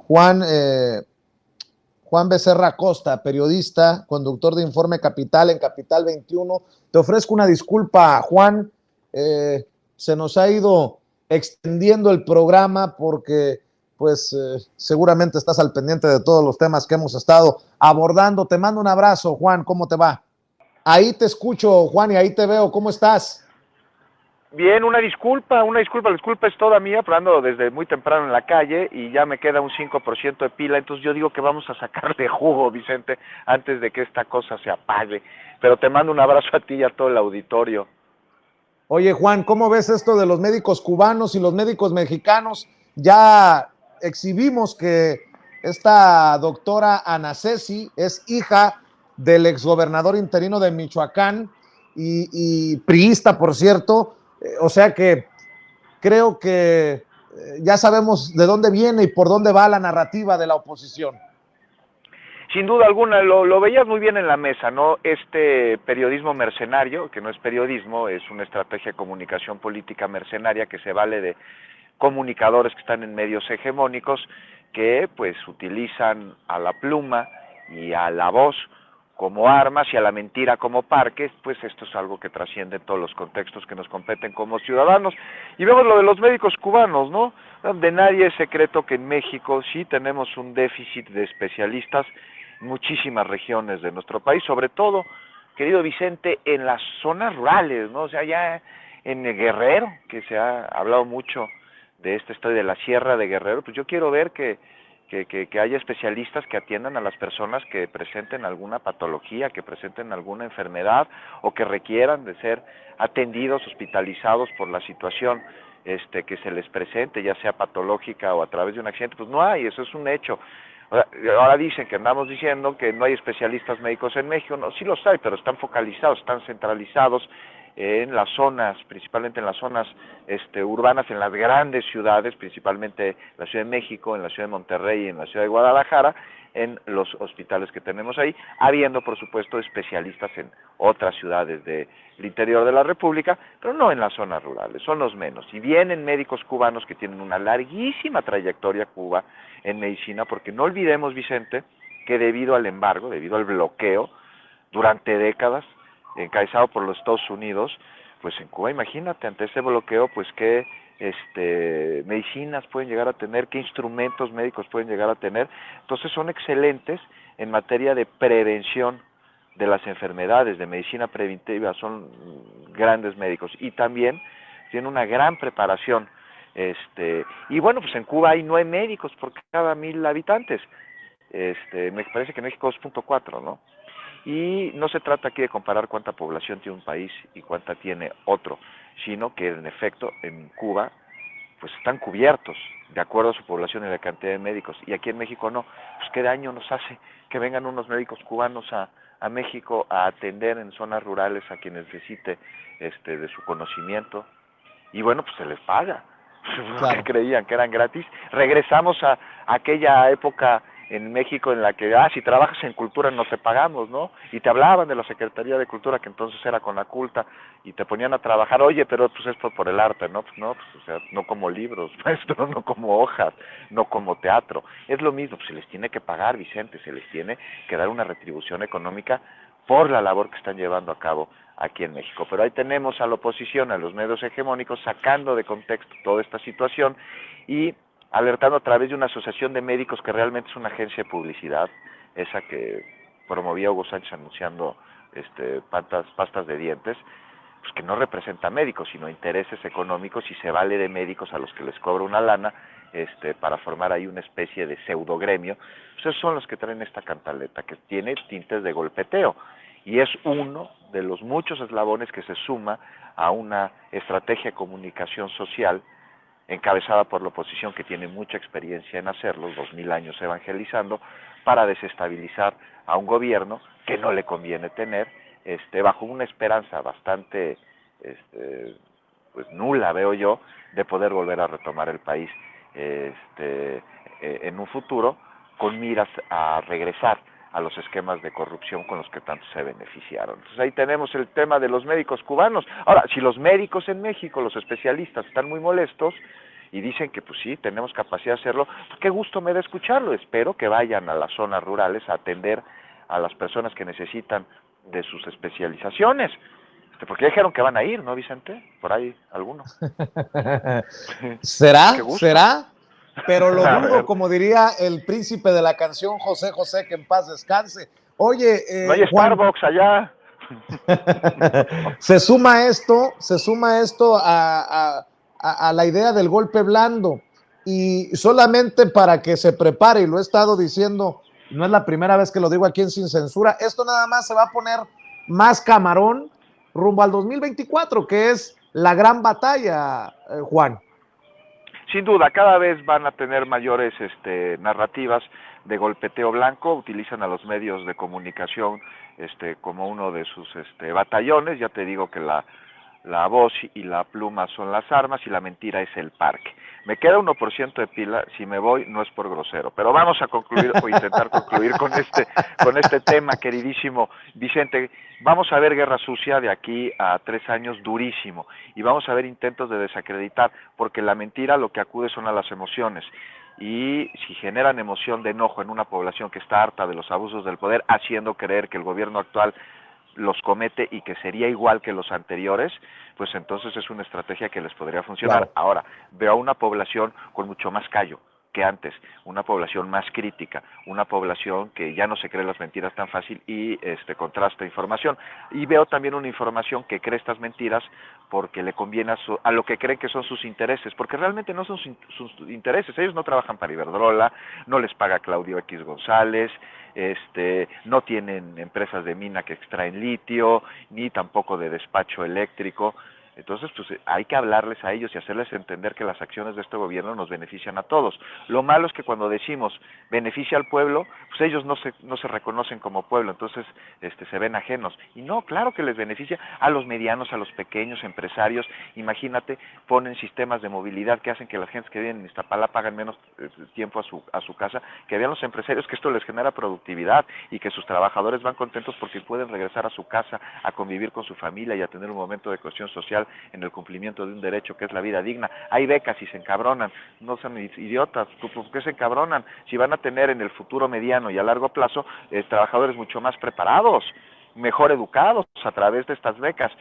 Juan, Juan Becerra Costa, periodista, conductor de Informe Capital en Capital 21. Te ofrezco una disculpa, Juan. Se nos ha ido extendiendo el programa porque pues seguramente estás al pendiente de todos los temas que hemos estado abordando. Te mando un abrazo, Juan. ¿Cómo te va? Ahí te escucho, Juan, y ahí te veo. ¿Cómo estás? Bien, una disculpa, la disculpa es toda mía, pero ando desde muy temprano en la calle y ya me queda un 5% de pila, entonces yo digo que vamos a sacarle jugo, Vicente, antes de que esta cosa se apague. Pero te mando un abrazo a ti y a todo el auditorio. Oye, Juan, ¿cómo ves esto de los médicos cubanos y los médicos mexicanos? Ya exhibimos que esta doctora Ana Ceci es hija del exgobernador interino de Michoacán y priista, por cierto. O sea que creo que ya sabemos de dónde viene y por dónde va la narrativa de la oposición. Sin duda alguna, lo veías muy bien en la mesa, ¿no? Este periodismo mercenario, que no es periodismo, es una estrategia de comunicación política mercenaria que se vale de comunicadores que están en medios hegemónicos que pues utilizan a la pluma y a la voz como armas y a la mentira como parques. Pues esto es algo que trasciende en todos los contextos que nos competen como ciudadanos. Y vemos lo de los médicos cubanos, ¿no? De nadie es secreto que en México sí tenemos un déficit de especialistas en muchísimas regiones de nuestro país, sobre todo, querido Vicente, en las zonas rurales, ¿no? O sea, ya en Guerrero, que se ha hablado mucho de estoy de la Sierra de Guerrero, pues yo quiero ver que haya especialistas que atiendan a las personas que presenten alguna patología, que presenten alguna enfermedad o que requieran de ser atendidos, hospitalizados por la situación que se les presente, ya sea patológica o a través de un accidente. Pues no hay, eso es un hecho. Ahora dicen que andamos diciendo que no hay especialistas médicos en México. No, sí los hay, pero están focalizados, están centralizados en las zonas, principalmente en las zonas urbanas, en las grandes ciudades, principalmente en la Ciudad de México, en la Ciudad de Monterrey y en la Ciudad de Guadalajara, en los hospitales que tenemos ahí, habiendo por supuesto especialistas en otras ciudades del interior de la República, pero no en las zonas rurales, son los menos. Y vienen médicos cubanos que tienen una larguísima trayectoria Cuba en medicina, porque no olvidemos, Vicente, que debido al embargo, debido al bloqueo, durante décadas, encabezado por los Estados Unidos, pues en Cuba, imagínate, ante ese bloqueo, pues qué medicinas pueden llegar a tener, qué instrumentos médicos pueden llegar a tener. Entonces son excelentes en materia de prevención de las enfermedades, de medicina preventiva, son grandes médicos y también tienen una gran preparación. Y bueno, pues en Cuba hay 9 médicos por cada 1000 habitantes. Me parece que en México 2.4, ¿no? Y no se trata aquí de comparar cuánta población tiene un país y cuánta tiene otro, sino que en efecto en Cuba pues están cubiertos de acuerdo a su población y la cantidad de médicos, y aquí en México no. Pues qué daño nos hace que vengan unos médicos cubanos a México a atender en zonas rurales a quien necesite de su conocimiento, y bueno, pues se les paga. Claro. Que creían que eran gratis. Regresamos a aquella época en México en la que, si trabajas en cultura no te pagamos, ¿no? Y te hablaban de la Secretaría de Cultura, que entonces era Conaculta, y te ponían a trabajar, oye, pero pues es por el arte, ¿no? Pues no, pues, o sea, no como libros, maestro, no como hojas, no como teatro. Es lo mismo, pues se les tiene que pagar, Vicente, se les tiene que dar una retribución económica por la labor que están llevando a cabo aquí en México. Pero ahí tenemos a la oposición, a los medios hegemónicos, sacando de contexto toda esta situación y alertando a través de una asociación de médicos que realmente es una agencia de publicidad, esa que promovía Hugo Sánchez anunciando pastas de dientes, pues que no representa médicos, sino intereses económicos, y se vale de médicos a los que les cobra una lana para formar ahí una especie de pseudo gremio. Pues esos son los que traen esta cantaleta, que tiene tintes de golpeteo, y es uno de los muchos eslabones que se suma a una estrategia de comunicación social encabezada por la oposición, que tiene mucha experiencia en hacerlo, 2000 años evangelizando, para desestabilizar a un gobierno que no le conviene tener, bajo una esperanza bastante pues nula, veo yo, de poder volver a retomar el país en un futuro, con miras a regresar a los esquemas de corrupción con los que tanto se beneficiaron. Entonces ahí tenemos el tema de los médicos cubanos. Ahora, si los médicos en México, los especialistas, están muy molestos, y dicen que pues sí, tenemos capacidad de hacerlo, pues qué gusto me da escucharlo. Espero que vayan a las zonas rurales a atender a las personas que necesitan de sus especializaciones. Porque ya dijeron que van a ir, ¿no, Vicente? Por ahí, alguno. Qué ¿Será? gusto. ¿Será? Pero lo A dudo, ver, como diría el príncipe de la canción José José, que en paz descanse. Oye, no hay Juan, Starbucks allá. se suma esto a la idea del golpe blando. Y solamente para que se prepare, y lo he estado diciendo, no es la primera vez que lo digo aquí en Sin Censura, esto nada más se va a poner más camarón rumbo al 2024, que es la gran batalla, Juan. Sin duda, cada vez van a tener mayores narrativas de golpeteo blanco, utilizan a los medios de comunicación como uno de sus batallones. Ya te digo que la voz y la pluma son las armas y la mentira es el parque. Me queda 1% de pila, si me voy no es por grosero, pero vamos a concluir o intentar concluir con este tema, queridísimo Vicente. Vamos a ver guerra sucia de aquí a 3 años durísimo y vamos a ver intentos de desacreditar, porque la mentira lo que acude son a las emociones. Y si generan emoción de enojo en una población que está harta de los abusos del poder, haciendo creer que el gobierno actual los comete y que sería igual que los anteriores, pues entonces es una estrategia que les podría funcionar. Claro. Ahora, veo a una población con mucho más callo que antes, una población más crítica, una población que ya no se cree las mentiras tan fácil y contrasta información. Y veo también una información que cree estas mentiras porque le conviene a lo que creen que son sus intereses, porque realmente no son sus intereses. Ellos no trabajan para Iberdrola, no les paga Claudio X González, no tienen empresas de mina que extraen litio, ni tampoco de despacho eléctrico. Entonces, pues hay que hablarles a ellos y hacerles entender que las acciones de este gobierno nos benefician a todos. Lo malo es que cuando decimos beneficia al pueblo, pues ellos no se reconocen como pueblo, entonces se ven ajenos. Y no, claro que les beneficia a los medianos, a los pequeños empresarios. Imagínate, ponen sistemas de movilidad que hacen que las gentes que viven en Iztapalapa hagan menos tiempo a su casa, que vean los empresarios que esto les genera productividad y que sus trabajadores van contentos porque pueden regresar a su casa a convivir con su familia y a tener un momento de cohesión social en el cumplimiento de un derecho que es la vida digna. Hay becas y se encabronan, no sean idiotas, ¿por qué se encabronan? Si van a tener en el futuro mediano y a largo plazo trabajadores mucho más preparados, mejor educados a través de estas becas.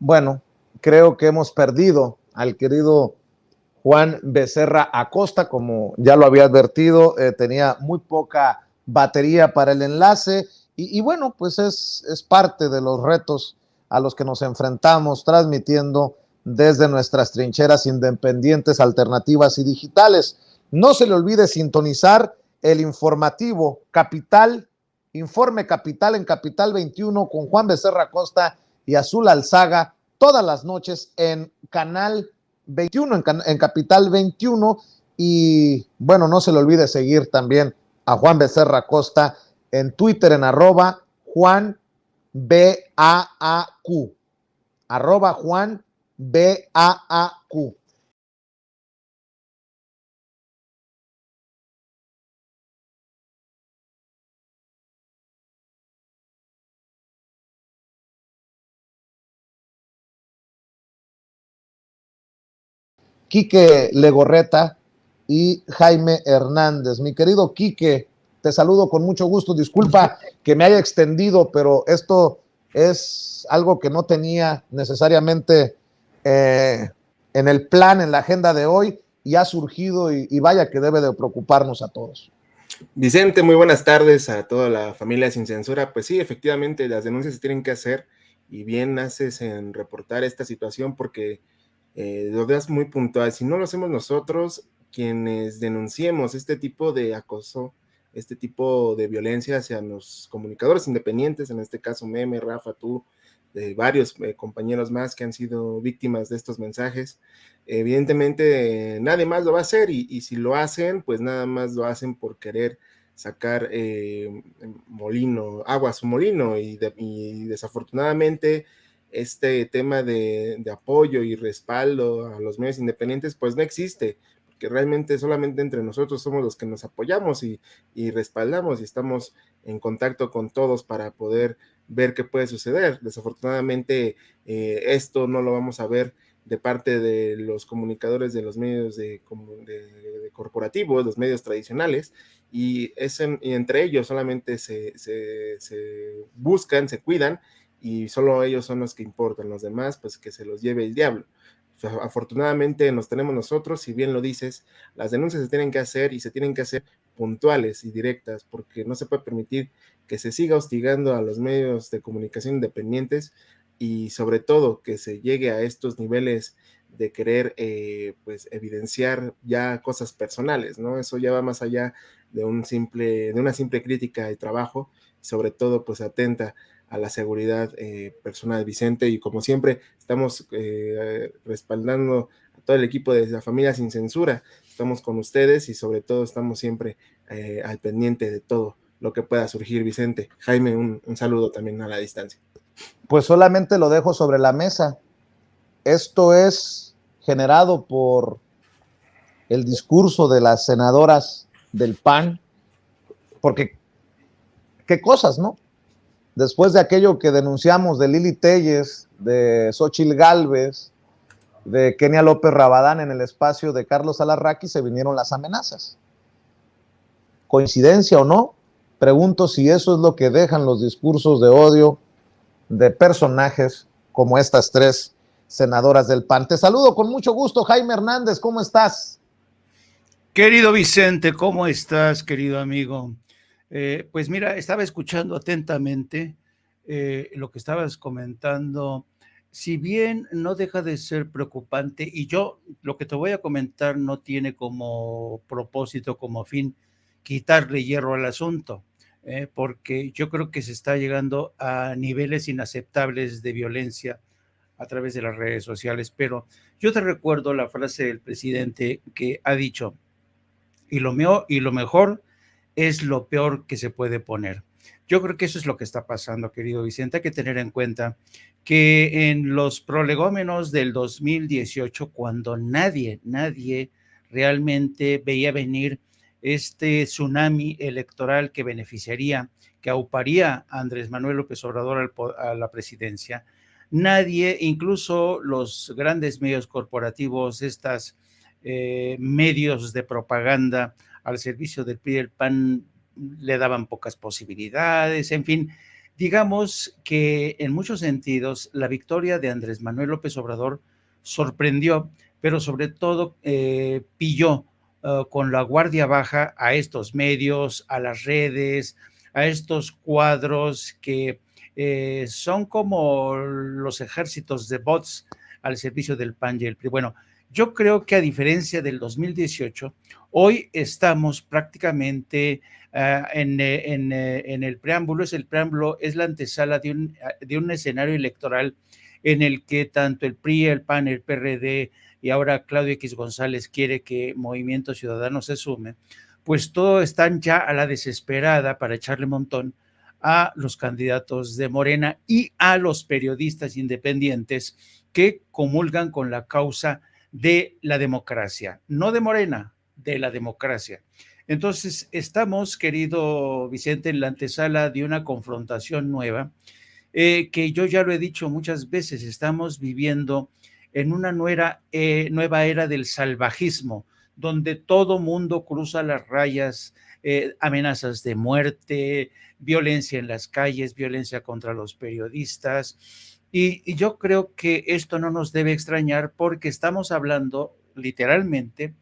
Bueno, creo que hemos perdido al querido Juan Becerra Acosta, como ya lo había advertido, tenía muy poca batería para el enlace y bueno, pues es parte de los retos a los que nos enfrentamos transmitiendo desde nuestras trincheras independientes, alternativas y digitales. No se le olvide sintonizar el informativo Capital, Informe Capital en Capital 21 con Juan Becerra Acosta y Azul Alzaga todas las noches en Canal 21, en Capital 21. Y bueno, no se le olvide seguir también a Juan Becerra Acosta en Twitter en @Juan BAAQ, @Juan BAAQ. Quique Legorreta y Jaime Hernández. Mi querido Quique, te saludo con mucho gusto. Disculpa que me haya extendido, pero esto es algo que no tenía necesariamente en el plan, en la agenda de hoy, y ha surgido y vaya que debe de preocuparnos a todos. Vicente, muy buenas tardes a toda la familia Sin Censura. Pues sí, efectivamente, las denuncias se tienen que hacer y bien haces en reportar esta situación porque lo das muy puntual. Si no lo hacemos nosotros, quienes denunciemos este tipo de acoso, este tipo de violencia hacia los comunicadores independientes, en este caso Meme, Rafa, tú, varios compañeros más que han sido víctimas de estos mensajes, evidentemente nadie más lo va a hacer y si lo hacen, pues nada más lo hacen por querer sacar agua a su molino y desafortunadamente este tema de apoyo y respaldo a los medios independientes pues no existe, porque realmente solamente entre nosotros somos los que nos apoyamos y respaldamos y estamos en contacto con todos para poder ver qué puede suceder. Desafortunadamente esto no lo vamos a ver de parte de los comunicadores de los medios de corporativos, los medios tradicionales, y entre ellos solamente se buscan, se cuidan, y solo ellos son los que importan, los demás pues que se los lleve el diablo. Afortunadamente nos tenemos nosotros, si bien lo dices, las denuncias se tienen que hacer y se tienen que hacer puntuales y directas, porque no se puede permitir que se siga hostigando a los medios de comunicación independientes, y sobre todo que se llegue a estos niveles de querer pues evidenciar ya cosas personales, ¿no? Eso ya va más allá de una simple crítica de trabajo, sobre todo pues atenta a la seguridad personal de Vicente, y como siempre estamos respaldando a todo el equipo de la familia Sin Censura, estamos con ustedes y sobre todo estamos siempre al pendiente de todo lo que pueda surgir, Vicente. Jaime, un saludo también a la distancia. Pues solamente lo dejo sobre la mesa. Esto es generado por el discurso de las senadoras del PAN, porque qué cosas, ¿no? Después de aquello que denunciamos de Lili Téllez, de Xóchitl Gálvez, de Kenia López Rabadán en el espacio de Carlos Alarraqui, se vinieron las amenazas. ¿Coincidencia o no? Pregunto si eso es lo que dejan los discursos de odio de personajes como estas tres senadoras del PAN. Te saludo con mucho gusto, Jaime Hernández, ¿cómo estás? Querido Vicente, ¿cómo estás, querido amigo? Pues mira, estaba escuchando atentamente lo que estabas comentando. Si bien no deja de ser preocupante, y yo lo que te voy a comentar no tiene como propósito, como fin, quitarle hierro al asunto, porque yo creo que se está llegando a niveles inaceptables de violencia a través de las redes sociales, pero yo te recuerdo la frase del presidente que ha dicho, y lo mejor es lo peor que se puede poner. Yo creo que eso es lo que está pasando, querido Vicente. Hay que tener en cuenta que en los prolegómenos del 2018, cuando nadie realmente veía venir este tsunami electoral que beneficiaría, que auparía a Andrés Manuel López Obrador a la presidencia, nadie, incluso los grandes medios corporativos, medios de propaganda al servicio del PRI y el PAN, le daban pocas posibilidades. En fin, digamos que en muchos sentidos la victoria de Andrés Manuel López Obrador sorprendió, pero sobre todo pilló con la guardia baja a estos medios, a las redes, a estos cuadros que son como los ejércitos de bots al servicio del PAN y el PRI. Bueno, yo creo que a diferencia del 2018, hoy estamos prácticamente en el preámbulo. El preámbulo es la antesala de un escenario electoral en el que tanto el PRI, el PAN, el PRD y ahora Claudio X González quiere que Movimiento Ciudadano se sume, pues todos están ya a la desesperada para echarle montón a los candidatos de Morena y a los periodistas independientes que comulgan con la causa de la democracia, no de Morena, de la democracia. Entonces, estamos, querido Vicente, en la antesala de una confrontación nueva, que yo ya lo he dicho muchas veces, estamos viviendo en una nueva era del salvajismo, donde todo mundo cruza las rayas, amenazas de muerte, violencia en las calles, violencia contra los periodistas. Y yo creo que esto no nos debe extrañar porque estamos hablando literalmente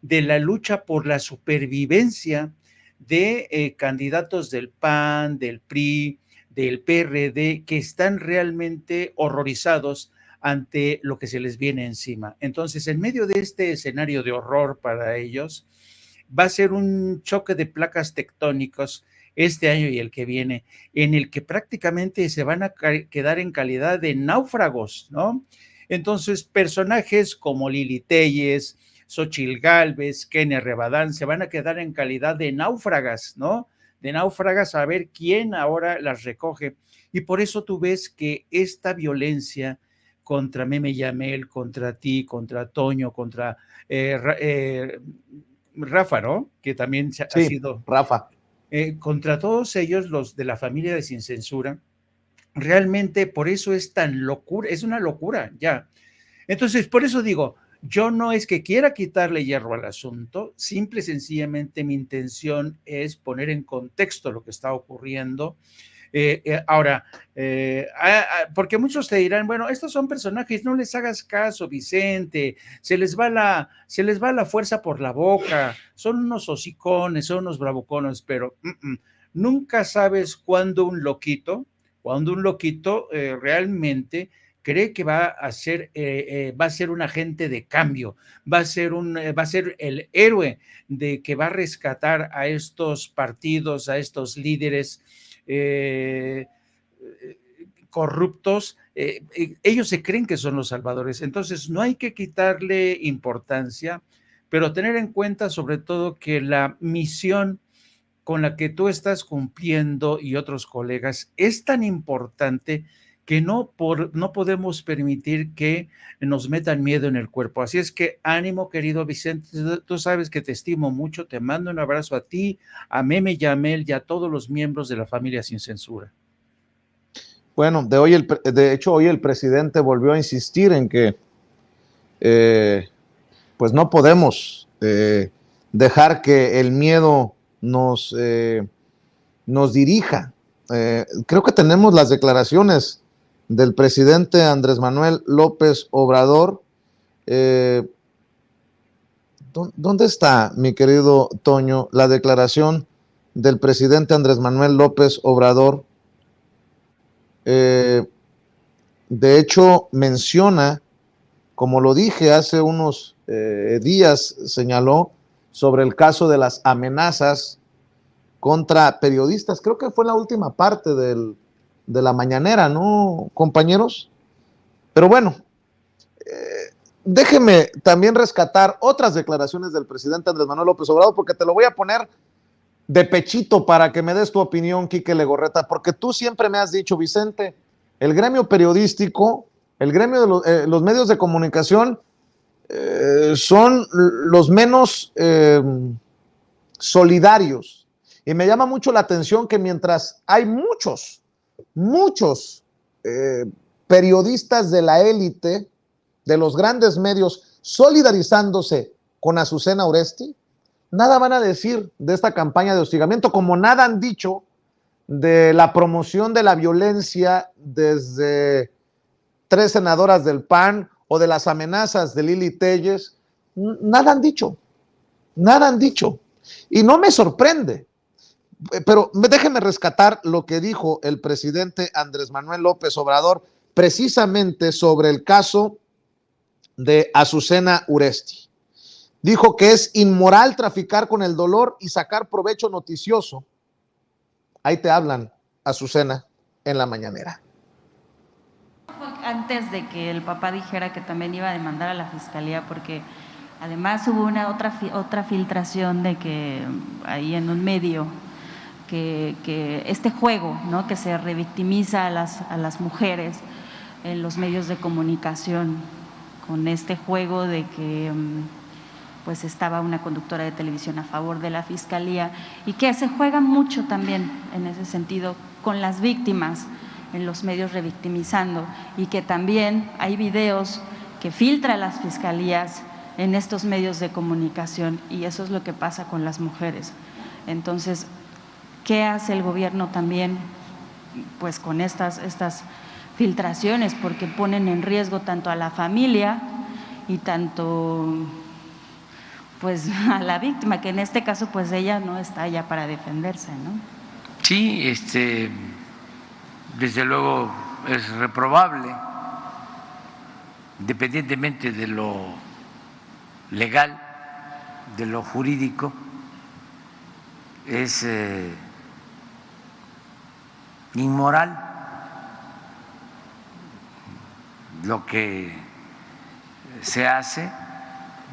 de la lucha por la supervivencia de candidatos del PAN, del PRI, del PRD, que están realmente horrorizados ante lo que se les viene encima. Entonces, en medio de este escenario de horror para ellos, va a ser un choque de placas tectónicos este año y el que viene, en el que prácticamente se van a quedar en calidad de náufragos, ¿no? Entonces, personajes como Lili Téllez, Xóchitl Gálvez, Kenia Rabadán, se van a quedar en calidad de náufragas, ¿no? De náufragas, a ver quién ahora las recoge. Y por eso tú ves que esta violencia contra Meme Yamel, contra ti, contra Toño, contra Rafa, ¿no? Que también ha sido... Rafa. Contra todos ellos, los de la familia de Sin Censura, realmente por eso es tan locura, es una locura ya. Entonces, por eso digo, yo no es que quiera quitarle hierro al asunto, simple y sencillamente mi intención es poner en contexto lo que está ocurriendo. Ahora, porque muchos te dirán, bueno, estos son personajes, no les hagas caso, Vicente, se les va la fuerza por la boca, son unos hocicones, son unos bravucones, pero nunca sabes cuándo un loquito realmente cree que va a ser un agente de cambio, va a ser el héroe de que va a rescatar a estos partidos, a estos líderes corruptos. Ellos se creen que son los salvadores, entonces no hay que quitarle importancia, pero tener en cuenta sobre todo que la misión con la que tú estás cumpliendo y otros colegas es tan importante que no podemos permitir que nos metan miedo en el cuerpo. Así es que ánimo, querido Vicente, tú sabes que te estimo mucho, te mando un abrazo a ti, a Meme Yamel y a todos los miembros de la familia Sin Censura. Bueno, de hecho hoy el presidente volvió a insistir en que pues no podemos dejar que el miedo nos dirija. Creo que tenemos las declaraciones del presidente Andrés Manuel López Obrador. ¿Dónde está, mi querido Toño, la declaración del presidente Andrés Manuel López Obrador? De hecho, menciona, como lo dije hace unos días, señaló sobre el caso de las amenazas contra periodistas. Creo que fue la última parte de la mañanera, ¿no, compañeros? Pero bueno, déjeme también rescatar otras declaraciones del presidente Andrés Manuel López Obrador, porque te lo voy a poner de pechito para que me des tu opinión, Quique Legorreta, porque tú siempre me has dicho, Vicente, el gremio periodístico, el gremio de los medios de comunicación son los menos solidarios. Y me llama mucho la atención que mientras hay muchos periodistas de la élite, de los grandes medios, solidarizándose con Azucena Oresti, nada van a decir de esta campaña de hostigamiento, como nada han dicho de la promoción de la violencia desde 3 senadoras del PAN o de las amenazas de Lili Téllez. Nada han dicho. Y no me sorprende. Pero déjenme rescatar lo que dijo el presidente Andrés Manuel López Obrador precisamente sobre el caso de Azucena Oresti. Dijo que es inmoral traficar con el dolor y sacar provecho noticioso. Ahí te hablan, Azucena, en la mañanera. Antes de que el papá dijera que también iba a demandar a la fiscalía, porque además hubo otra filtración de que ahí en un medio que este juego, ¿no?, que se revictimiza a las mujeres en los medios de comunicación, con este juego de que pues estaba una conductora de televisión a favor de la fiscalía, y que se juega mucho también en ese sentido con las víctimas en los medios revictimizando, y que también hay videos que filtran las fiscalías en estos medios de comunicación, y eso es lo que pasa con las mujeres. Entonces, ¿qué hace el gobierno también pues con estas filtraciones? Porque ponen en riesgo tanto a la familia y tanto pues a la víctima, que en este caso pues ella no está ya para defenderse, ¿no? Sí, desde luego es reprobable, independientemente de lo legal, de lo jurídico, es inmoral lo que se hace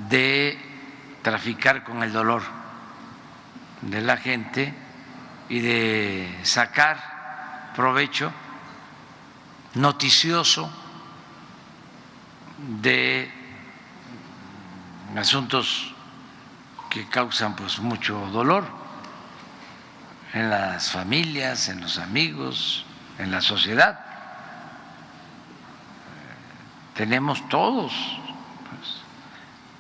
de traficar con el dolor de la gente y de sacar provecho noticioso de asuntos que causan pues mucho dolor en las familias, en los amigos, en la sociedad. tenemos todos pues,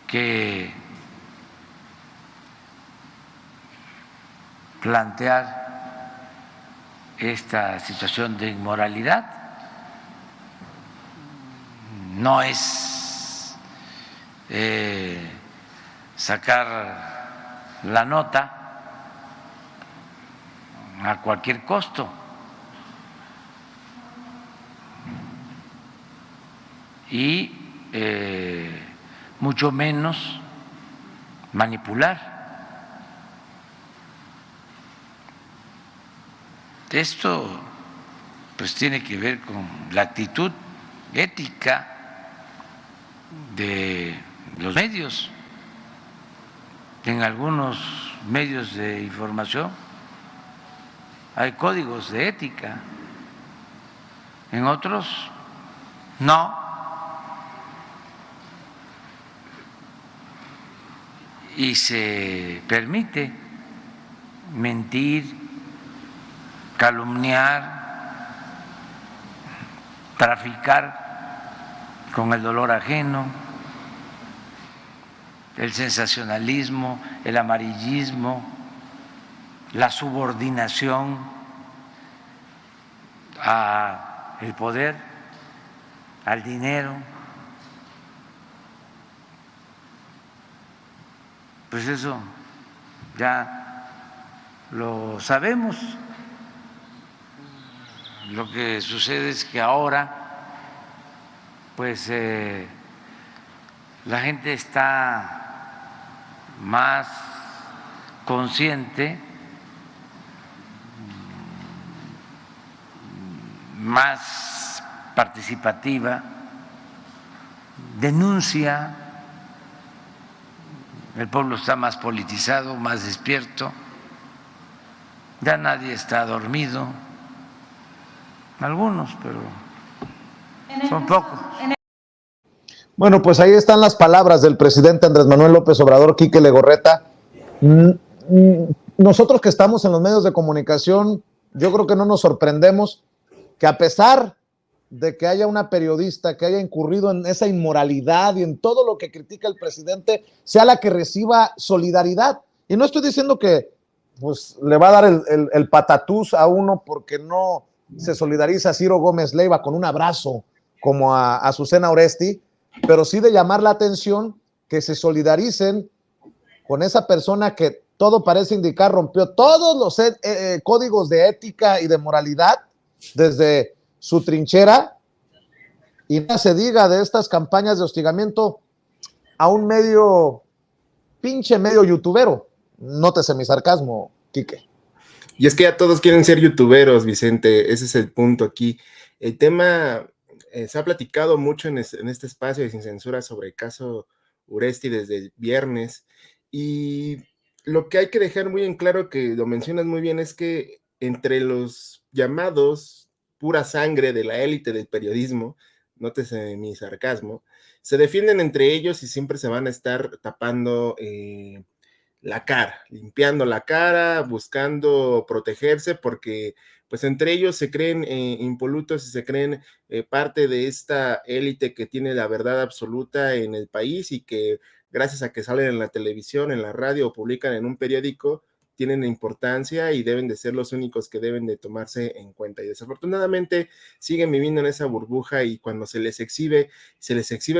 que plantear esta situación de inmoralidad. No es sacar la nota a cualquier costo. Y mucho menos manipular. Esto pues tiene que ver con la actitud ética de los medios. En algunos medios de información hay códigos de ética, en otros no. Y se permite mentir, calumniar, traficar con el dolor ajeno, el sensacionalismo, el amarillismo, la subordinación al poder, al dinero. Pues eso ya lo sabemos. Lo que sucede es que ahora, pues, la gente está más consciente, más participativa, denuncia, el pueblo está más politizado, más despierto, ya nadie está dormido, algunos, pero son pocos. Bueno, pues ahí están las palabras del presidente Andrés Manuel López Obrador, Quique Legorreta. Nosotros que estamos en los medios de comunicación, yo creo que no nos sorprendemos que a pesar de que haya una periodista que haya incurrido en esa inmoralidad y en todo lo que critica el presidente, sea la que reciba solidaridad. Y no estoy diciendo que pues, le va a dar el patatús a uno porque no se solidariza a Ciro Gómez Leiva con un abrazo como a Azucena Oresti, pero sí de llamar la atención que se solidaricen con esa persona que todo parece indicar rompió todos los códigos de ética y de moralidad desde su trinchera, y no se diga de estas campañas de hostigamiento a un pinche medio youtubero. Nótese mi sarcasmo, Quique. Y es que ya todos quieren ser youtuberos, Vicente, ese es el punto aquí. El tema se ha platicado mucho en este espacio de Sin Censura sobre el caso Uresti desde el viernes, y lo que hay que dejar muy en claro, que lo mencionas muy bien, es que entre los llamados pura sangre de la élite del periodismo, nótese mi sarcasmo, se defienden entre ellos y siempre se van a estar tapando la cara, limpiando la cara, buscando protegerse, porque pues entre ellos se creen impolutos y se creen parte de esta élite que tiene la verdad absoluta en el país, y que gracias a que salen en la televisión, en la radio o publican en un periódico, tienen importancia y deben de ser los únicos que deben de tomarse en cuenta. Y desafortunadamente siguen viviendo en esa burbuja, y cuando se les exhibe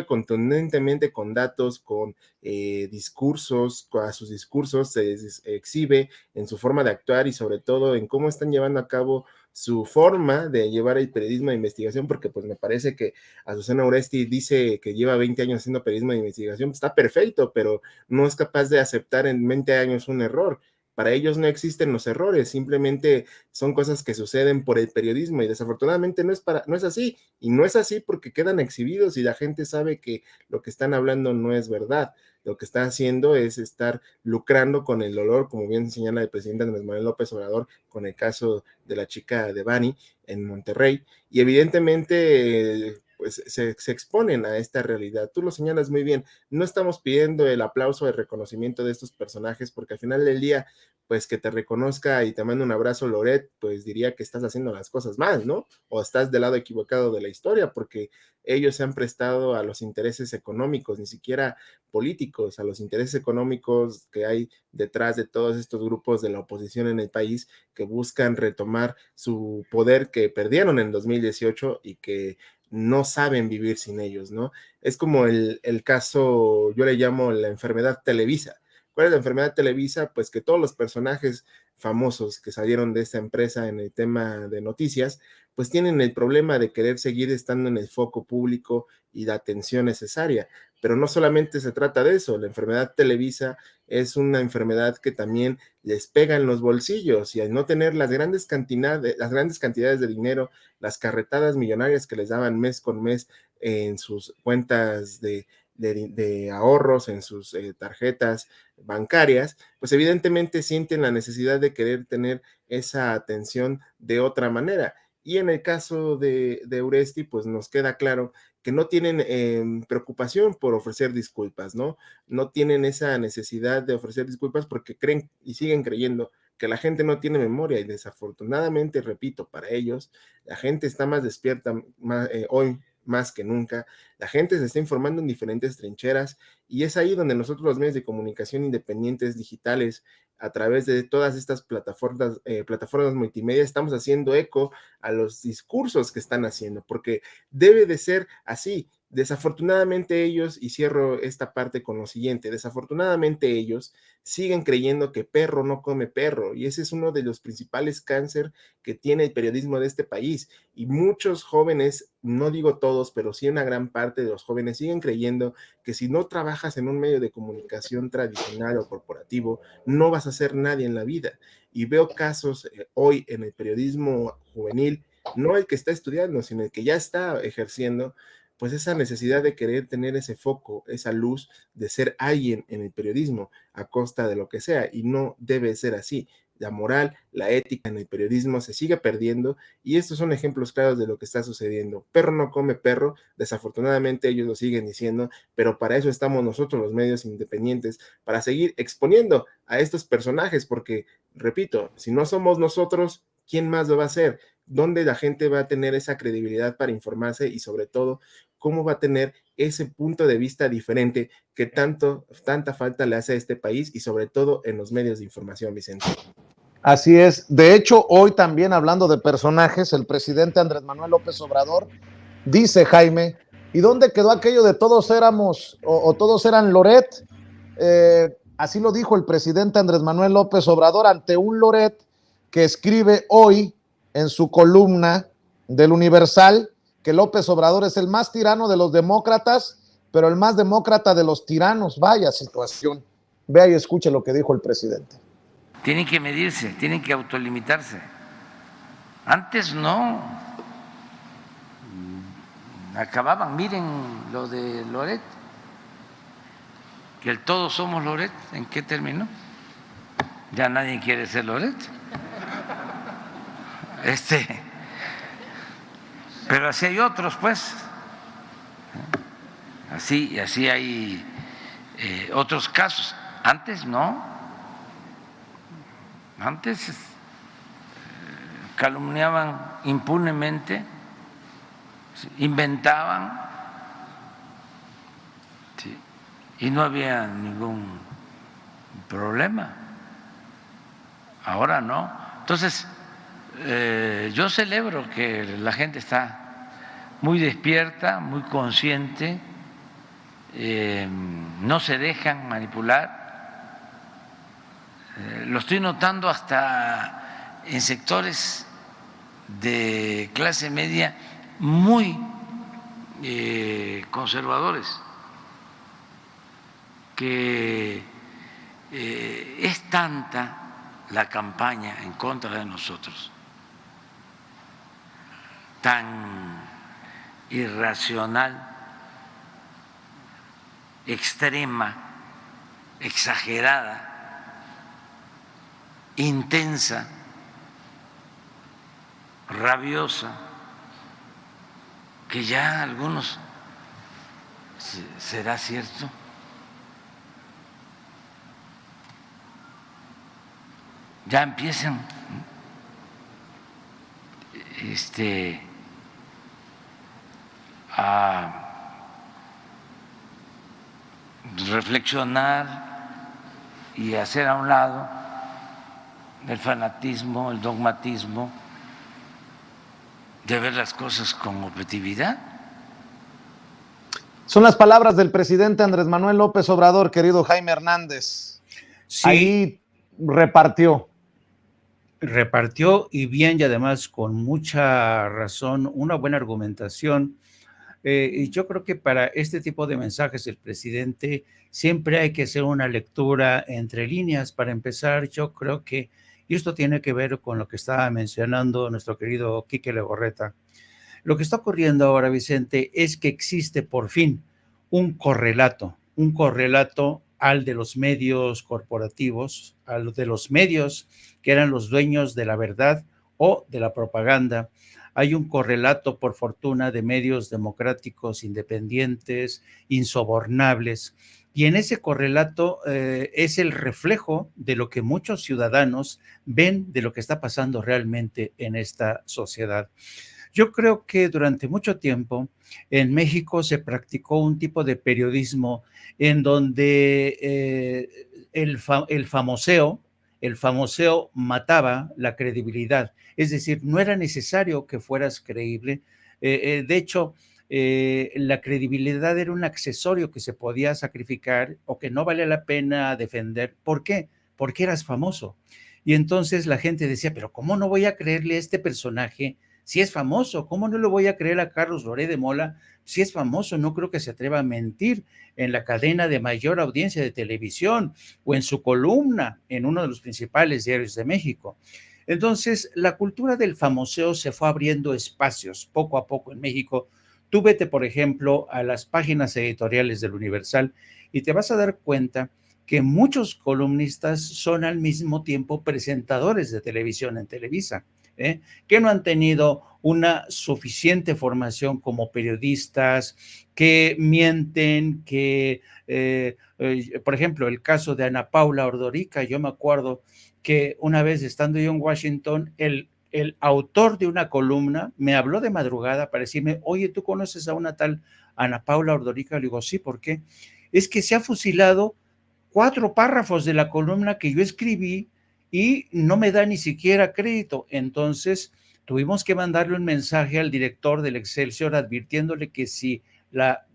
contundentemente con datos, con discursos, a sus discursos se les exhibe en su forma de actuar y sobre todo en cómo están llevando a cabo su forma de llevar el periodismo de investigación, porque pues me parece que Azucena Oresti dice que lleva 20 años haciendo periodismo de investigación, está perfecto, pero no es capaz de aceptar en 20 años un error. Para ellos no existen los errores, simplemente son cosas que suceden por el periodismo, y desafortunadamente no es así, y no es así porque quedan exhibidos y la gente sabe que lo que están hablando no es verdad. Lo que está haciendo es estar lucrando con el dolor, como bien señala el presidente Andrés Manuel López Obrador con el caso de la chica de Bani en Monterrey, y evidentemente pues se exponen a esta realidad. Tú lo señalas muy bien, no estamos pidiendo el aplauso, el reconocimiento de estos personajes, porque al final del día, pues que te reconozca y te mande un abrazo Loret, pues diría que estás haciendo las cosas mal, ¿no? O estás del lado equivocado de la historia, porque ellos se han prestado a los intereses económicos, ni siquiera políticos, a los intereses económicos que hay detrás de todos estos grupos de la oposición en el país que buscan retomar su poder que perdieron en 2018 y que no saben vivir sin ellos, ¿no? Es como el caso, yo le llamo la enfermedad Televisa. ¿Cuál es la enfermedad Televisa? Pues que todos los personajes famosos que salieron de esta empresa en el tema de noticias, pues tienen el problema de querer seguir estando en el foco público y la atención necesaria. Pero no solamente se trata de eso, la enfermedad Televisa es una enfermedad que también les pega en los bolsillos y al no tener las grandes cantidades de dinero, las carretadas millonarias que les daban mes con mes en sus cuentas de ahorros, en sus tarjetas bancarias, pues evidentemente sienten la necesidad de querer tener esa atención de otra manera. Y en el caso de Uresti, pues nos queda claro que no tienen preocupación por ofrecer disculpas, ¿no? No tienen esa necesidad de ofrecer disculpas porque creen y siguen creyendo que la gente no tiene memoria y desafortunadamente, repito, para ellos, la gente está más despierta hoy más que nunca, la gente se está informando en diferentes trincheras y es ahí donde nosotros los medios de comunicación independientes digitales, a través de todas estas plataformas multimedia, estamos haciendo eco a los discursos que están haciendo, porque debe de ser así. Desafortunadamente ellos, y cierro esta parte con lo siguiente, desafortunadamente ellos siguen creyendo que perro no come perro, y ese es uno de los principales cáncer que tiene el periodismo de este país, y muchos jóvenes, no digo todos, pero sí una gran parte de los jóvenes siguen creyendo que si no trabajas en un medio de comunicación tradicional o corporativo, no vas a ser nadie en la vida, y veo casos hoy en el periodismo juvenil, no el que está estudiando, sino el que ya está ejerciendo, pues esa necesidad de querer tener ese foco, esa luz de ser alguien en el periodismo a costa de lo que sea, y no debe ser así. La moral, la ética en el periodismo se sigue perdiendo y estos son ejemplos claros de lo que está sucediendo. Perro no come perro, desafortunadamente ellos lo siguen diciendo, pero para eso estamos nosotros los medios independientes, para seguir exponiendo a estos personajes, porque, repito, si no somos nosotros, ¿quién más lo va a hacer? ¿Dónde la gente va a tener esa credibilidad para informarse y sobre todo cómo va a tener ese punto de vista diferente que tanta falta le hace a este país y sobre todo en los medios de información, Vicente? Así es. De hecho, hoy también hablando de personajes, el presidente Andrés Manuel López Obrador dice, Jaime, ¿y dónde quedó aquello de todos éramos o todos eran Loret? Así lo dijo el presidente Andrés Manuel López Obrador ante un Loret que escribe hoy en su columna del Universal que López Obrador es el más tirano de los demócratas, pero el más demócrata de los tiranos. Vaya situación. Vea y escuche lo que dijo el presidente. Tienen que medirse, tienen que autolimitarse. Antes no. Acababan, miren lo de Loret, que el todos somos Loret, ¿en qué terminó? Ya nadie quiere ser Loret. Pero así hay otros, pues. Así hay otros casos. Antes no. Antes calumniaban impunemente, inventaban, ¿sí? Y no había ningún problema. Ahora no. Entonces, yo celebro que la gente está muy despierta, muy consciente, no se dejan manipular. Lo estoy notando hasta en sectores de clase media muy conservadores, que es tanta la campaña en contra de nosotros, tan irracional, extrema, exagerada, intensa, rabiosa, que ya algunos, ¿será cierto? Ya empiezan a reflexionar y hacer a un lado el fanatismo, el dogmatismo, de ver las cosas con objetividad. Son las palabras del presidente Andrés Manuel López Obrador, querido Jaime Hernández. Sí. Ahí repartió Y bien, y además con mucha razón, una buena argumentación. Y yo creo que para este tipo de mensajes el presidente siempre hay que hacer una lectura entre líneas. Para empezar, yo creo que, y esto tiene que ver con lo que estaba mencionando nuestro querido Quique Legorreta, lo que está ocurriendo ahora, Vicente, es que existe por fin un correlato al de los medios corporativos, al de los medios que eran los dueños de la verdad o de la propaganda. Hay un correlato, por fortuna, de medios democráticos, independientes, insobornables. Y en ese correlato es el reflejo de lo que muchos ciudadanos ven de lo que está pasando realmente en esta sociedad. Yo creo que durante mucho tiempo en México se practicó un tipo de periodismo en donde el famoseo mataba la credibilidad. Es decir, no era necesario que fueras creíble. De hecho, la credibilidad era un accesorio que se podía sacrificar o que no valía la pena defender. ¿Por qué? Porque eras famoso. Y entonces la gente decía, pero ¿cómo no voy a creerle a este personaje si es famoso? ¿Cómo no le voy a creer a Carlos Loret de Mola si es famoso? No creo que se atreva a mentir en la cadena de mayor audiencia de televisión o en su columna en uno de los principales diarios de México. Entonces, la cultura del famoseo se fue abriendo espacios poco a poco en México. Tú vete, por ejemplo, a las páginas editoriales del Universal y te vas a dar cuenta que muchos columnistas son al mismo tiempo presentadores de televisión en Televisa. Que no han tenido una suficiente formación como periodistas, que mienten, que, por ejemplo, el caso de Ana Paula Ordorica, yo me acuerdo que una vez estando yo en Washington, el autor de una columna me habló de madrugada para decirme, oye, ¿tú conoces a una tal Ana Paula Ordorica? Le digo, sí, ¿por qué? Es que se ha fusilado 4 párrafos de la columna que yo escribí y no me da ni siquiera crédito. Entonces tuvimos que mandarle un mensaje al director del Excelsior advirtiéndole que si la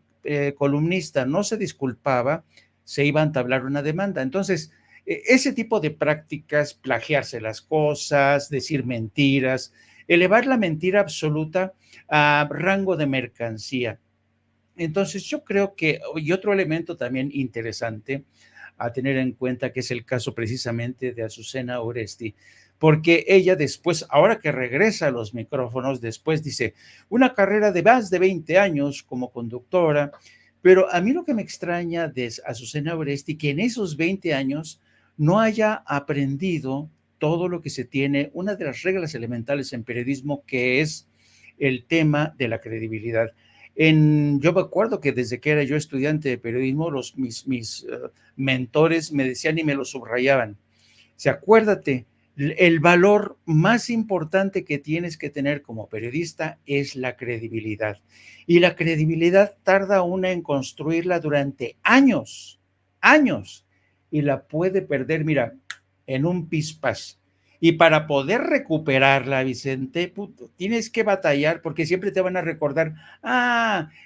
columnista no se disculpaba, se iba a entablar una demanda. Entonces, ese tipo de prácticas, plagiarse las cosas, decir mentiras, elevar la mentira absoluta a rango de mercancía. Entonces, yo creo que, y otro elemento también interesante a tener en cuenta, que es el caso precisamente de Azucena Oresti, porque ella después, ahora que regresa a los micrófonos, después dice, una carrera de más de 20 años como conductora, pero a mí lo que me extraña de Azucena Oresti, que en esos 20 años no haya aprendido todo lo que se tiene, una de las reglas elementales en periodismo, que es el tema de la credibilidad. Yo me acuerdo que desde que era yo estudiante de periodismo, mis mentores me decían y me lo subrayaban. Acuérdate, el valor más importante que tienes que tener como periodista es la credibilidad. Y la credibilidad tarda una en construirla durante años, y la puede perder, mira, en un pispás. Y para poder recuperarla, Vicente, tienes que batallar, porque siempre te van a recordar,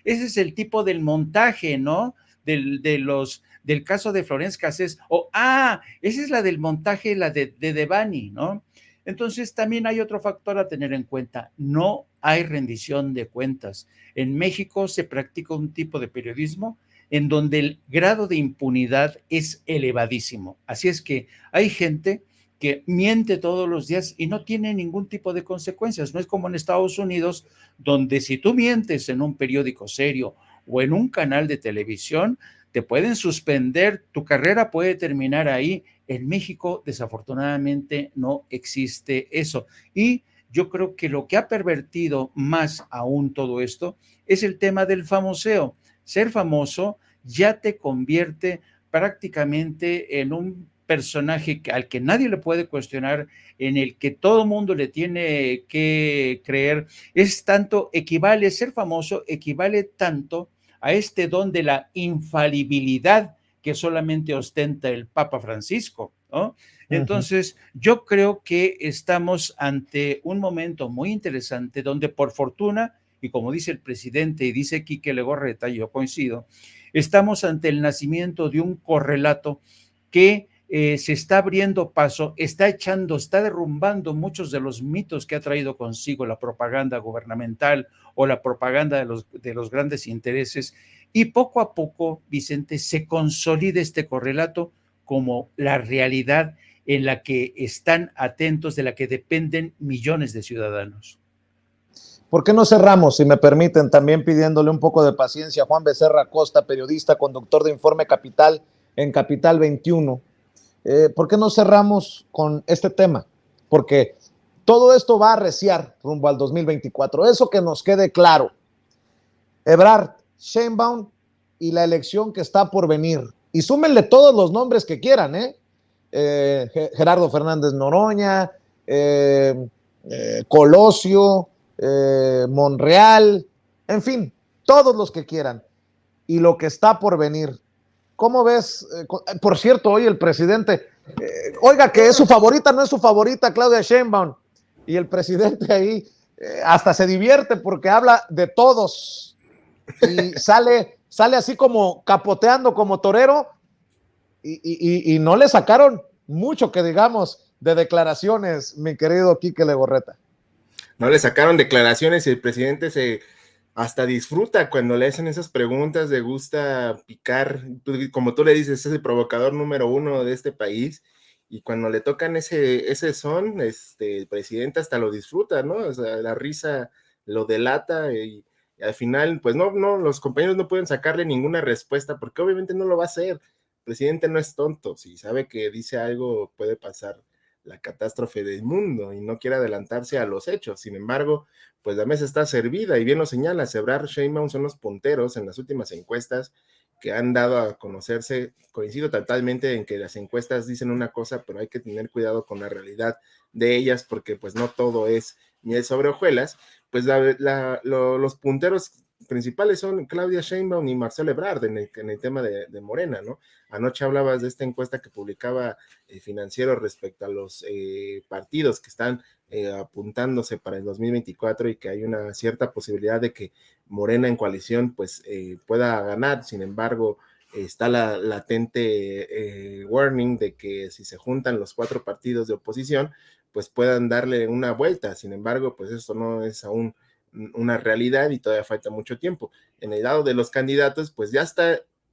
ese es el tipo del montaje, ¿no? Del caso de Florence Cassés, o esa es la del montaje, la de Devani, ¿no? Entonces también hay otro factor a tener en cuenta, no hay rendición de cuentas. En México se practica un tipo de periodismo en donde el grado de impunidad es elevadísimo. Así es que hay gente que miente todos los días y no tiene ningún tipo de consecuencias. No es como en Estados Unidos, donde si tú mientes en un periódico serio o en un canal de televisión, te pueden suspender, tu carrera puede terminar ahí. En México, desafortunadamente, no existe eso. Y yo creo que lo que ha pervertido más aún todo esto es el tema del famoseo. Ser famoso ya te convierte prácticamente en un personaje al que nadie le puede cuestionar, en el que todo mundo le tiene que creer. Es tanto, ser famoso equivale tanto a este don de la infalibilidad que solamente ostenta el Papa Francisco, ¿no? Entonces, yo creo que estamos ante un momento muy interesante donde, por fortuna, y como dice el presidente y dice Quique Legorreta, yo coincido, estamos ante el nacimiento de un correlato que se está abriendo paso, está derrumbando muchos de los mitos que ha traído consigo la propaganda gubernamental o la propaganda de los grandes intereses, y poco a poco, Vicente, se consolida este correlato como la realidad en la que están atentos, de la que dependen millones de ciudadanos. ¿Por qué no cerramos, si me permiten, también pidiéndole un poco de paciencia a Juan Becerra Costa, periodista, conductor de Informe Capital en Capital 21? ¿Por qué no cerramos con este tema? Porque todo esto va a arreciar rumbo al 2024. Eso que nos quede claro. Ebrard, Sheinbaum y la elección que está por venir. Y súmenle todos los nombres que quieran, Gerardo Fernández Noroña, Colosio, Monreal, en fin, todos los que quieran. Y lo que está por venir. ¿Cómo ves? Por cierto, hoy el presidente, oiga, que es su favorita, no es su favorita, Claudia Sheinbaum. Y el presidente ahí hasta se divierte porque habla de todos y sale así como capoteando como torero y no le sacaron mucho que digamos de declaraciones, mi querido Quique Legorreta. No le sacaron declaraciones y el presidente hasta disfruta cuando le hacen esas preguntas, le gusta picar, como tú le dices, es el provocador número uno de este país, y cuando le tocan ese son, el presidente hasta lo disfruta, ¿no? O sea, la risa lo delata, y al final, pues no, los compañeros no pueden sacarle ninguna respuesta, porque obviamente no lo va a hacer. El presidente no es tonto, si sabe que dice algo puede pasar la catástrofe del mundo y no quiere adelantarse a los hechos. Sin embargo, pues la mesa está servida, y bien lo señala, Ebrard, Sheinbaum son los punteros en las últimas encuestas que han dado a conocerse. Coincido totalmente en que las encuestas dicen una cosa, pero hay que tener cuidado con la realidad de ellas, porque pues no todo es miel sobre hojuelas. Pues los punteros principales son Claudia Sheinbaum y Marcelo Ebrard en el tema de Morena, ¿no? Anoche hablabas de esta encuesta que publicaba el Financiero respecto a los partidos que están apuntándose para el 2024, y que hay una cierta posibilidad de que Morena en coalición pues pueda ganar. Sin embargo, está la latente warning de que si se juntan los 4 partidos de oposición, pues puedan darle una vuelta. Sin embargo, pues esto no es aún una realidad y todavía falta mucho tiempo. En el lado de los candidatos, pues ya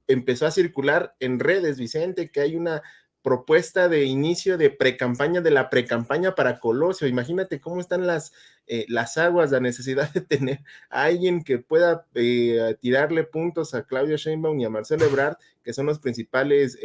empezó a circular en redes, Vicente, que hay una propuesta de inicio de precampaña, de la precampaña para Colosio. Imagínate cómo están las aguas, la necesidad de tener a alguien que pueda tirarle puntos a Claudia Sheinbaum y a Marcelo Ebrard, que son los principales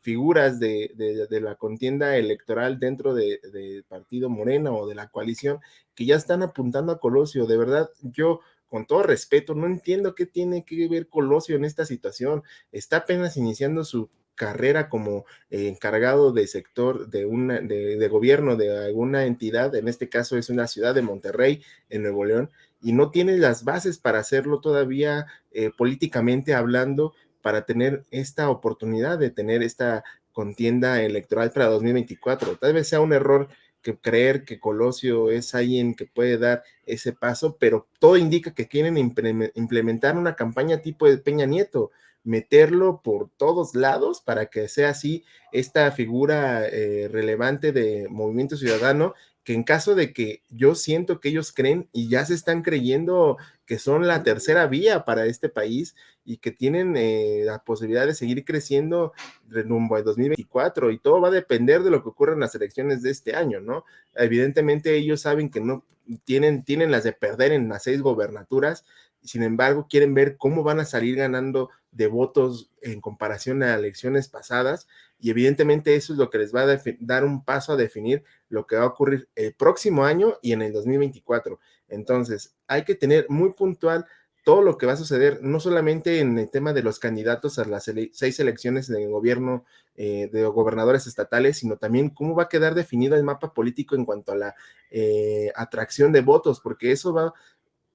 figuras de la contienda electoral dentro del partido Morena o de la coalición, que ya están apuntando a Colosio. De verdad, yo, con todo respeto, no entiendo qué tiene que ver Colosio en esta situación. Está apenas iniciando su carrera como encargado de sector de gobierno de alguna entidad, en este caso es una ciudad de Monterrey, en Nuevo León, y no tiene las bases para hacerlo todavía políticamente hablando, para tener esta oportunidad de tener esta contienda electoral para 2024. Tal vez sea un error que creer que Colosio es alguien que puede dar ese paso, pero todo indica que quieren implementar una campaña tipo de Peña Nieto, meterlo por todos lados para que sea así esta figura relevante de Movimiento Ciudadano, que en caso de que yo siento que ellos creen y ya se están creyendo que son la tercera vía para este país y que tienen la posibilidad de seguir creciendo rumbo al 2024, y todo va a depender de lo que ocurra en las elecciones de este año, ¿no? Evidentemente ellos saben que no tienen las de perder en las 6 gobernaturas. Sin embargo, quieren ver cómo van a salir ganando de votos en comparación a elecciones pasadas. y evidentemente eso es lo que les va a dar un paso a definir lo que va a ocurrir el próximo año y en el 2024. Entonces, hay que tener muy puntual todo lo que va a suceder, no solamente en el tema de los candidatos a las 6 elecciones de gobierno, de gobernadores estatales, sino también cómo va a quedar definido el mapa político en cuanto a la atracción de votos, porque eso va a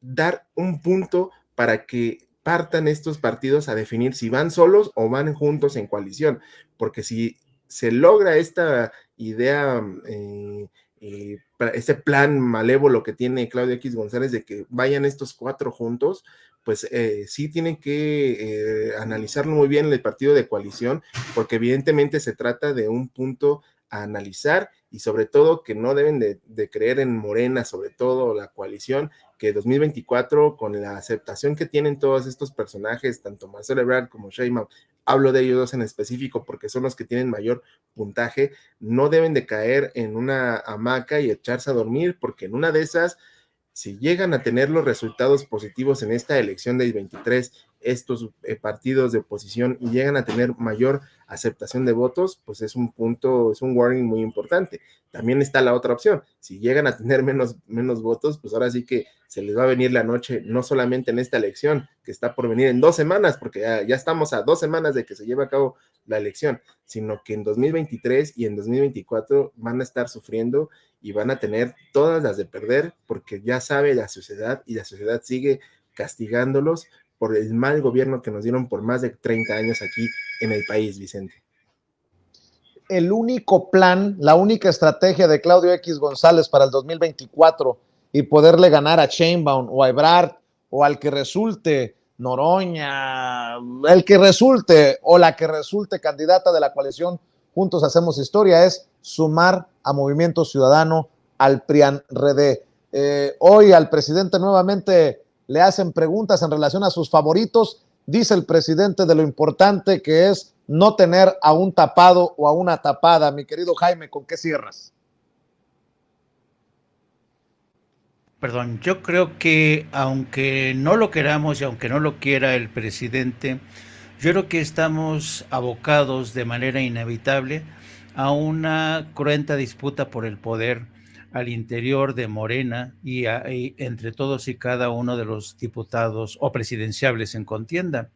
dar un punto para que partan estos partidos a definir si van solos o van juntos en coalición, porque si se logra esta idea, este plan malévolo que tiene Claudio X González de que vayan estos 4 juntos, pues sí tienen que analizarlo muy bien el partido de coalición, porque evidentemente se trata de un punto a analizar y sobre todo que no deben de creer en Morena, sobre todo la coalición, que 2024, con la aceptación que tienen todos estos personajes, tanto Marcelo Ebrard como Sheinbaum, hablo de ellos dos en específico porque son los que tienen mayor puntaje, no deben de caer en una hamaca y echarse a dormir, porque en una de esas, si llegan a tener los resultados positivos en esta elección del 23, estos partidos de oposición y llegan a tener mayor aceptación de votos, pues es un punto, es un warning muy importante. También está la otra opción, si llegan a tener menos votos, pues ahora sí que se les va a venir la noche, no solamente en esta elección, que está por venir en 2 semanas, porque ya estamos a 2 semanas de que se lleve a cabo la elección, sino que en 2023 y en 2024 van a estar sufriendo y van a tener todas las de perder, porque ya sabe la sociedad y la sociedad sigue castigándolos por el mal gobierno que nos dieron por más de 30 años aquí en el país, Vicente. El único plan, la única estrategia de Claudio X González para el 2024 y poderle ganar a Sheinbaum o a Ebrard o al que resulte Noroña, el que resulte o la que resulte candidata de la coalición Juntos Hacemos Historia es sumar a Movimiento Ciudadano al PRIAN-RD. Hoy al presidente nuevamente le hacen preguntas en relación a sus favoritos. Dice el presidente de lo importante que es no tener a un tapado o a una tapada. Mi querido Jaime, ¿con qué cierras? Perdón, yo creo que aunque no lo queramos y aunque no lo quiera el presidente, yo creo que estamos abocados de manera inevitable a una cruenta disputa por el poder al interior de Morena y entre todos y cada uno de los diputados o presidenciables en contienda.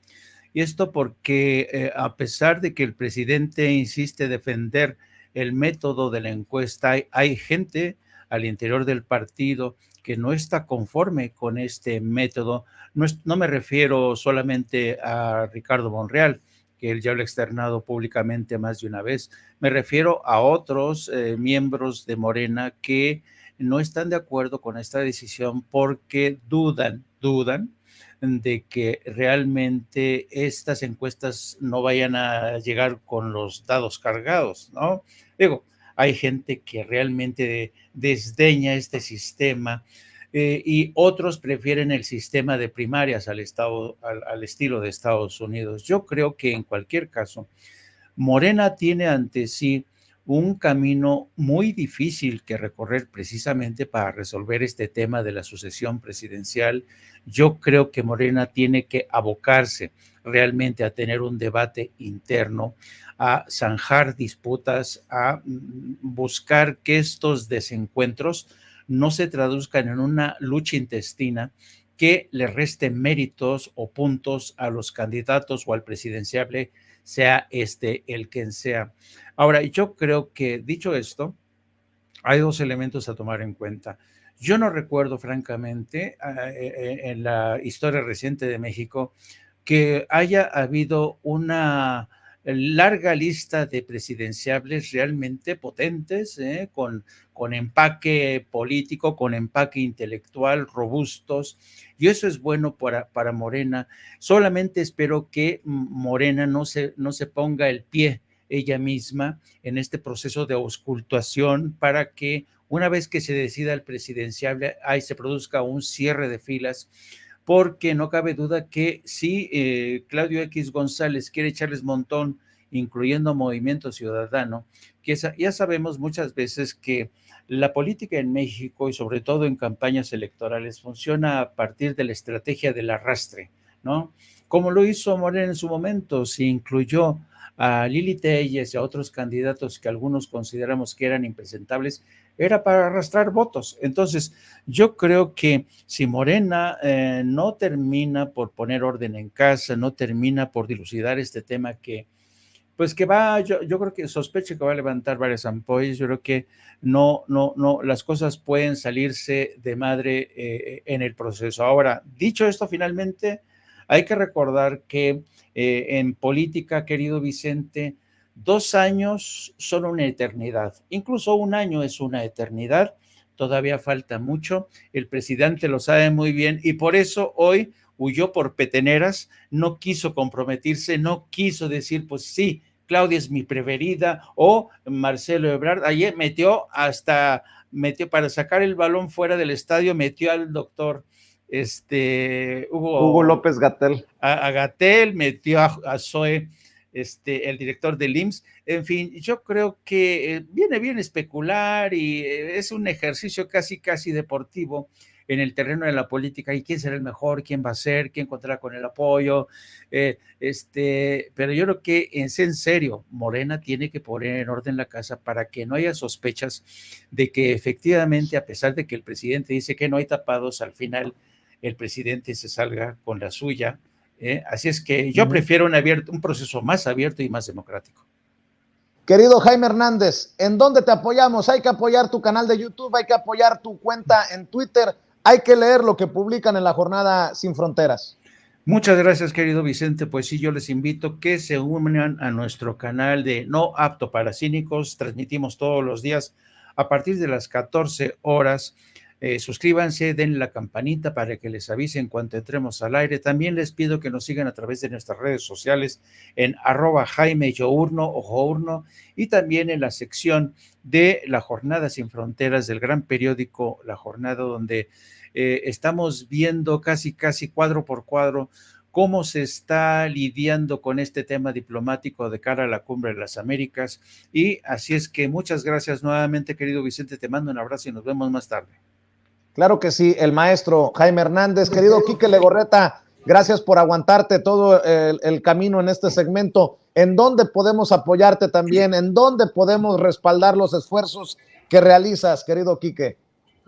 Y esto porque a pesar de que el presidente insiste en defender el método de la encuesta, hay gente al interior del partido que no está conforme con este método. No me refiero solamente a Ricardo Monreal, que él ya lo ha externado públicamente más de una vez. Me refiero a otros miembros de Morena que no están de acuerdo con esta decisión porque dudan de que realmente estas encuestas no vayan a llegar con los dados cargados, ¿no? Digo, hay gente que realmente desdeña este sistema y otros prefieren el sistema de primarias al estilo de Estados Unidos. Yo creo que en cualquier caso, Morena tiene ante sí un camino muy difícil que recorrer precisamente para resolver este tema de la sucesión presidencial. Yo creo que Morena tiene que abocarse realmente a tener un debate interno, a zanjar disputas, a buscar que estos desencuentros no se traduzcan en una lucha intestina que le reste méritos o puntos a los candidatos o al presidenciable, sea el quien sea. Ahora, yo creo que dicho esto, hay 2 elementos a tomar en cuenta. Yo no recuerdo, francamente, en la historia reciente de México, que haya habido una larga lista de presidenciables realmente potentes, con empaque político, con empaque intelectual, robustos, y eso es bueno para Morena. Solamente espero que Morena no se ponga el pie ella misma en este proceso de auscultación para que una vez que se decida el presidenciable, ahí se produzca un cierre de filas, porque no cabe duda que si Claudio X González quiere echarles montón, incluyendo Movimiento Ciudadano, que ya sabemos muchas veces que la política en México y sobre todo en campañas electorales funciona a partir de la estrategia del arrastre, ¿no? Como lo hizo Morena en su momento, se incluyó a Lili Téllez y a otros candidatos que algunos consideramos que eran impresentables, era para arrastrar votos. Entonces, yo creo que si Morena no termina por poner orden en casa, no termina por dilucidar este tema que va, yo creo que sospecho que va a levantar varias ampollas. Yo creo que no, las cosas pueden salirse de madre en el proceso. Ahora, dicho esto, finalmente, hay que recordar que en política, querido Vicente, 2 años son una eternidad, incluso 1 año es una eternidad, todavía falta mucho, el presidente lo sabe muy bien y por eso hoy huyó por peteneras, no quiso comprometerse, no quiso decir, pues sí, Claudia es mi preferida, o Marcelo Ebrard, ayer metió para sacar el balón fuera del estadio, metió al doctor Hugo López-Gatell. A Gatell, metió a Zoe, el director del IMSS. En fin, yo creo que viene bien especular y es un ejercicio casi deportivo en el terreno de la política, y quién será el mejor, quién va a ser, quién contará con el apoyo, pero yo creo que en serio, Morena tiene que poner en orden la casa para que no haya sospechas de que efectivamente, a pesar de que el presidente dice que no hay tapados, al final el presidente se salga con la suya. Así es que yo prefiero un proceso más abierto y más democrático. Querido Jaime Hernández, ¿en dónde te apoyamos? Hay que apoyar tu canal de YouTube, hay que apoyar tu cuenta en Twitter, hay que leer lo que publican en la Jornada Sin Fronteras. Muchas gracias, querido Vicente. Pues sí, yo les invito que se unan a nuestro canal de No Apto para Cínicos. Transmitimos todos los días a partir de las 14 horas. Suscríbanse, den la campanita para que les avisen cuando entremos al aire. También les pido que nos sigan a través de nuestras redes sociales en @JaimeYourno o Journo, y también en la sección de La Jornada Sin Fronteras del gran periódico La Jornada, donde estamos viendo casi cuadro por cuadro cómo se está lidiando con este tema diplomático de cara a la Cumbre de las Américas. Y así es que muchas gracias nuevamente, querido Vicente, te mando un abrazo y nos vemos más tarde. Claro que sí, el maestro Jaime Hernández. Querido Quique Legorreta, gracias por aguantarte todo el camino en este segmento. ¿En dónde podemos apoyarte también? ¿En dónde podemos respaldar los esfuerzos que realizas, querido Quique?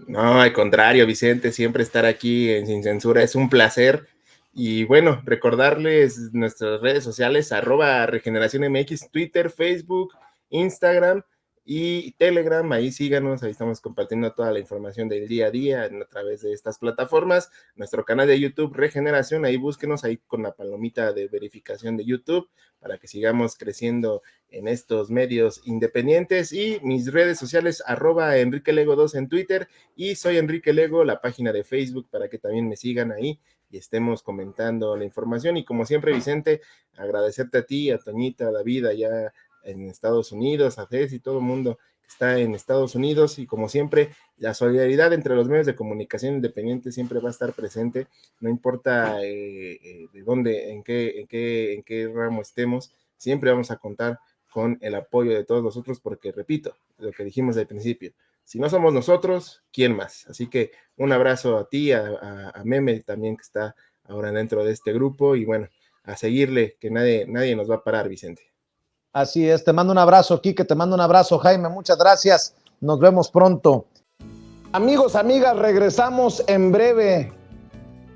No, al contrario, Vicente, siempre estar aquí en Sin Censura es un placer. Y bueno, recordarles nuestras redes sociales, @RegeneraciónMX, Twitter, Facebook, Instagram y Telegram. Ahí síganos, ahí estamos compartiendo toda la información del día a día a través de estas plataformas. Nuestro canal de YouTube, Regeneración, ahí búsquenos, ahí con la palomita de verificación de YouTube, para que sigamos creciendo en estos medios independientes. Y mis redes sociales, @EnriqueLego2 en Twitter, y soy Enrique Lego, la página de Facebook, para que también me sigan ahí y estemos comentando la información. Y como siempre, Vicente, agradecerte a ti, a Toñita, a David allá en Estados Unidos, a Jess y todo el mundo que está en Estados Unidos, y como siempre, la solidaridad entre los medios de comunicación independientes siempre va a estar presente, no importa de dónde, en qué ramo estemos, siempre vamos a contar con el apoyo de todos nosotros, porque repito, lo que dijimos al principio, si no somos nosotros, ¿quién más? Así que un abrazo a ti, a Meme también, que está ahora dentro de este grupo, y bueno, a seguirle, que nadie nos va a parar, Vicente. Así es, te mando un abrazo, Quique, te mando un abrazo, Jaime, muchas gracias, nos vemos pronto. Amigos, amigas, regresamos en breve,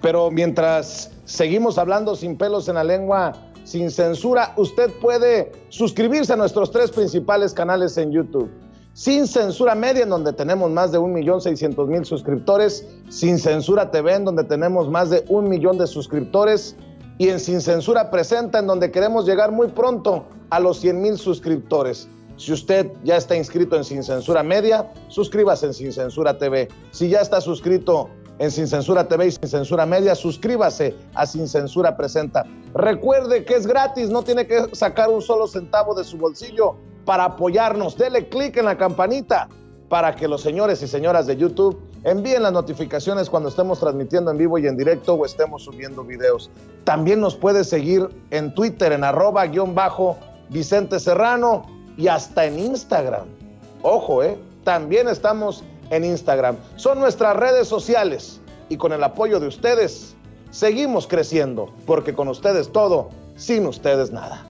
pero mientras seguimos hablando sin pelos en la lengua, sin censura, usted puede suscribirse a nuestros 3 principales canales en YouTube. Sin Censura Media, en donde tenemos más de 1,600,000 suscriptores, Sin Censura TV, en donde tenemos más de 1 millón de suscriptores, y en Sin Censura Presenta, en donde queremos llegar muy pronto a los 100,000 suscriptores. Si usted ya está inscrito en Sin Censura Media, suscríbase en Sin Censura TV. Si ya está suscrito en Sin Censura TV y Sin Censura Media, suscríbase a Sin Censura Presenta. Recuerde que es gratis, no tiene que sacar un solo centavo de su bolsillo para apoyarnos. Dele clic en la campanita para que los señores y señoras de YouTube envíen las notificaciones cuando estemos transmitiendo en vivo y en directo o estemos subiendo videos. También nos puede seguir en Twitter en @Vicente Serrano, y hasta en Instagram. Ojo, también estamos en Instagram. Son nuestras redes sociales, y con el apoyo de ustedes seguimos creciendo, porque con ustedes todo, sin ustedes nada.